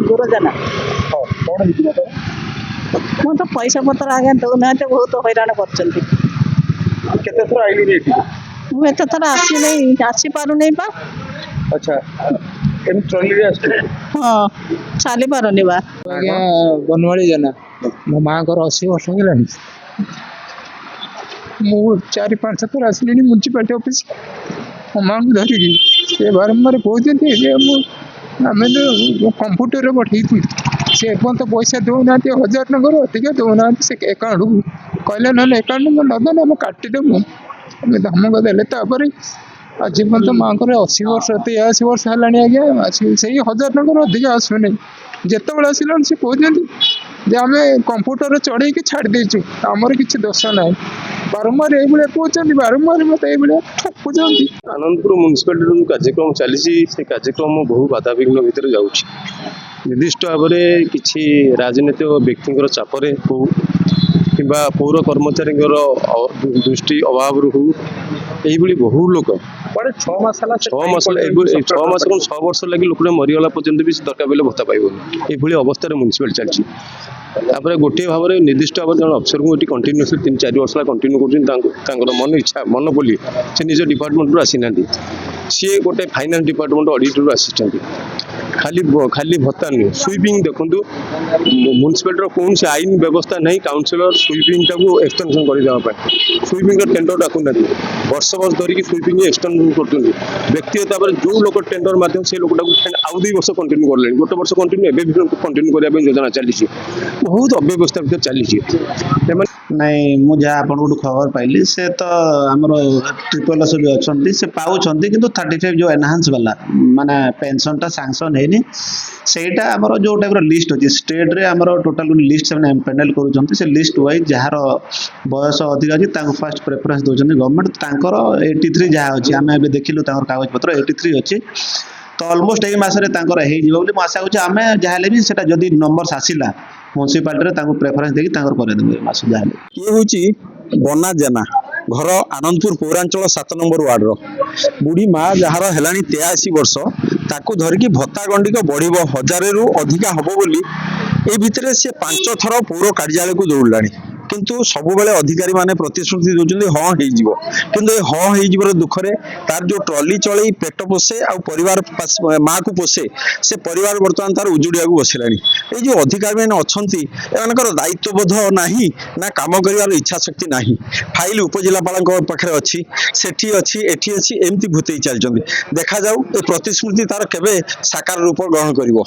गुरुजना ମୁଁ ତ ପଇସା ପତ୍ର ଆଜ୍ଞା ଦଉନାହାନ୍ତି, ବହୁତ ହଇରାଣ କରୁଛନ୍ତି। କେତେ ଥର ଆଇଲିଣି ଏଠି? ମୁଁ ଏତେ ଥର ଆସିନେଇ, ଆସିପାରୁନି ବା। ଆଚ୍ଛା, ଏମିତି ଟ୍ରଲିରେ ଆସୁଛୁ? ହଁ, ଚାଲିପାରୁନି ବା। ଆଜ୍ଞା ବନମାଳୀ ଜେନା, ମୋ ମାଆଙ୍କର 80 ବର୍ଷ ହେଲାଣି। ମୁଁ 4-5 ଥର ଆସିଲିଣି ମ୍ୟୁନିସିପାଲିଟି ଅଫିସ୍ ମୋ ମାଆଙ୍କୁ ଧରିକି। ସେ ବାରମ୍ବାର କହୁଛନ୍ତି ଯେ ଆମେ କମ୍ପ୍ୟୁଟରରେ ପଠେଇଛୁ, ସେ ଏପର୍ଯ୍ୟନ୍ତ ପଇସା ଦେଉନାହାନ୍ତି। 1000 ଟଙ୍କାରୁ ଅଧିକା ଦେଉନାହାନ୍ତି ସେ ଆକାଉଣ୍ଟକୁ। କହିଲେ ନହେଲେ ଆକାଉଣ୍ଟ ନଦେଲେ ଆମେ କାଟିଦେବୁ। ଆମେ ଧମକ ଦେଲେ, ତାପରେ ଆଜି ପର୍ଯ୍ୟନ୍ତ ମାଆଙ୍କର 80 ବର୍ଷ 83 ବର୍ଷ ହେଲାଣି ଆଜ୍ଞା, ସେଇ 1000 ଟଙ୍କାରୁ ଅଧିକା ଆସୁନି। ଯେତେବେଳେ ଆସିଲାଣି ସେ କହୁଛନ୍ତି ଯେ ଆମେ କମ୍ପ୍ୟୁଟରରେ ଚଢ଼େଇକି ଛାଡ଼ି ଦେଇଛୁ, ଆମର କିଛି ଦୋଷ ନାହିଁ। ବାରମ୍ବାର ଏଇଭଳିଆ କହୁଛନ୍ତି, ବାରମ୍ବାର ମୋତେ ଏଇଭଳିଆ ଠକୁଛନ୍ତି। ଆନନ୍ଦପୁର ମ୍ୟୁନିସିପାଲିଟିର ଯେଉଁ କାର୍ଯ୍ୟକ୍ରମ ଚାଲିଛି, ସେ କାର୍ଯ୍ୟକ୍ରମ ବହୁ ବାଧାବିଘ୍ନ ଭିତରେ ଯାଉଛି। ନିର୍ଦ୍ଦିଷ୍ଟ ଭାବରେ କିଛି ରାଜନୈତିକ ବ୍ୟକ୍ତିଙ୍କର ଚାପରେ ହଉ କିମ୍ବା ପୌର କର୍ମଚାରୀଙ୍କର ଦୃଷ୍ଟି ଅଭାବରୁ ହଉ, এইভাবে বহু লোক 6 মাস ହେଲା 6 ମାସ କଣ 6 ବର୍ଷ ଲାଗି ଲୋକଟେ ମରିଗଲା ପର୍ଯ୍ୟନ୍ତ ବି ଦରକାର ପଡ଼ିଲେ ଭତ୍ତା ପାଇବନି। ଏଇଭଳି ଅବସ୍ଥାରେ ମ୍ୟୁନିସିପାଲିଟି ଚାଲିଛି। ତାପରେ ଗୋଟିଏ ଭାବରେ ନିର୍ଦ୍ଦିଷ୍ଟ ଭାବରେ ଜଣେ ଅଫିସରଙ୍କୁ ଏଠି କଣ୍ଟିନ୍ୟୁଅସଲି 3-4 ବର୍ଷ ହେଲା କଣ୍ଟିନ୍ୟୁ କରୁଛନ୍ତି। ତାଙ୍କର ମନ ଇଚ୍ଛା ମନ ବୋଲି ସେ ନିଜ ଡିପାର୍ଟମେଣ୍ଟରୁ ଆସିନାହାନ୍ତି। ସିଏ ଗୋଟେ ଫାଇନାନ୍ସ ଡିପାର୍ଟମେଣ୍ଟ ଅଡ଼ିଟରୁ ଆସିଛନ୍ତି। ଖାଲି ଭତ୍ତା ନୁହେଁ, ସୁଇପିଂ ଦେଖନ୍ତୁ, ମ୍ୟୁନିସିପାଲିଟିର କୌଣସି ଆଇନ ବ୍ୟବସ୍ଥା ନାହିଁ କାଉନସିଲର ସୁଇପିଂଟାକୁ ଏକ୍ସଟେନସନ୍ କରିଦେବା ପାଇଁ। ସୁଇପିଂର ଟେଣ୍ଡର ଡାକୁନାହାନ୍ତି, ବର୍ଷ ଧରିକି ସୁଇପିଂ ଏକ୍ସଟେନସନ୍ କରୁଛନ୍ତି। ବ୍ୟକ୍ତିଗତ ଭାବରେ ଯେଉଁ ଲୋକ ଟେଣ୍ଡର ମାଧ୍ୟମ ସେ ଲୋକଟାକୁ ଆଉ 2 ବର୍ଷ କଣ୍ଟିନ୍ୟୁ କଲେଣି, 1 ବର୍ଷ କଣ୍ଟିନ୍ୟୁ ଏବେ ବି କଣ୍ଟିନ୍ୟୁ କରିବା ପାଇଁ ଯୋଜନା ଚାଲିଛି। ବହୁତ ଅବ୍ୟବସ୍ଥା ଭିତରେ ଚାଲିଛି। ନାଇଁ, ମୁଁ ଯାହା ଆପଣଙ୍କଠୁ ଖବର ପାଇଲି, ସେ ତ ଆମର ଟ୍ରିପଲ୍ ବି ଅଛନ୍ତି, ସେ ପାଉଛନ୍ତି, କିନ୍ତୁ 35 ଯେଉଁ ଏନହାନ୍ସ ବାଲା ମାନେ ପେନସନଟା ସାଙ୍ଗସନ୍ ହେଇନି। ସେଇଟା ଆମର ଯେଉଁ ଟାଇପ୍ର ଲିଷ୍ଟ ଅଛି ଷ୍ଟେଟ୍ରେ, ଆମର ଟୋଟାଲ ଲିଷ୍ଟ ସେମାନେ ପ୍ୟାନେଲ୍ କରୁଛନ୍ତି। ସେ ଲିଷ୍ଟ ୱାଇଜ୍ ଯାହାର ବୟସ ଅଧିକ ଅଛି ତାଙ୍କୁ ଫାଷ୍ଟ ପ୍ରେଫରେନ୍ସ ଦେଉଛନ୍ତି ଗଭର୍ଣ୍ଣମେଣ୍ଟ। ତାଙ୍କର 83 ଯାହା ଅଛି, ଆମେ ଏବେ ଦେଖିଲୁ ତାଙ୍କର କାଗଜପତ୍ର 83 ଅଛି। ତ ଅଲମୋଷ୍ଟ ଏଇ ମାସରେ ତାଙ୍କର ହେଇଯିବ ବୋଲି ମୁଁ ଆଶା କରୁଛି। ଆମେ ଯାହା ହେଲେ ବି ସେଟା ଯଦି ନମ୍ବରସ୍ ଆସିଲା ମ୍ୟୁନିସିପାଲିଟିରେ ତାଙ୍କୁ ପ୍ରେଫରେନ୍ସ ଦେଇକି ତାଙ୍କର କରେଇଦେବୁ ଏ ମାସ ଯାହା ହେଲେ। ଇଏ ହେଉଛି ବନା ଜେନା, ଘର ଆନନ୍ଦପୁର ପୌରାଞ୍ଚଳ 7 ନମ୍ବର ୱାର୍ଡର ବୁଢ଼ୀ ମା, ଯାହାର ହେଲାଣି 83 ବର୍ଷ। ତାକୁ ଧରିକି ଭତ୍ତା ଗଣ୍ଡିକ ବଢ଼ିବ 1000ରୁ ଅଧିକା ହେବ ବୋଲି ଏ ଭିତରେ ସେ 5 ଥର ପୌର କାର୍ଯ୍ୟାଳୟକୁ ଦୌଡ଼ିଲାଣି। କିନ୍ତୁ ସବୁବେଳେ ଅଧିକାରୀମାନେ ପ୍ରତିଶ୍ରୁତି ଦେଉଛନ୍ତି ହଁ ହେଇଯିବ, କିନ୍ତୁ ଏ ହଁ ହେଇଯିବାର ଦୁଃଖରେ ତାର ଯେଉଁ ଟ୍ରଲି ଚଳେଇ ପେଟ ପୋଷେ ଆଉ ପରିବାର ମାଆକୁ ପୋଷେ, ସେ ପରିବାର ବର୍ତ୍ତମାନ ତାର ଉଜୁଡ଼ିବାକୁ ବସିଲାଣି। ଏଇ ଯେଉଁ ଅଧିକାରୀମାନେ ଅଛନ୍ତି, ଏମାନଙ୍କର ଦାୟିତ୍ୱବୋଧ ନାହିଁ ନା କାମ କରିବାର ଇଚ୍ଛା ଶକ୍ତି ନାହିଁ। ଫାଇଲ ଉପଜିଲ୍ଲାପାଳଙ୍କ ପାଖରେ ଅଛି, ସେଠି ଅଛି, ଏଠି ଅଛି, ଏମିତି ଭୂତେଇ ଚାଲିଛନ୍ତି। ଦେଖାଯାଉ ଏ ପ୍ରତିଶ୍ରୁତି ତାର କେବେ ସାକାର ରୂପ ଗ୍ରହଣ କରିବ।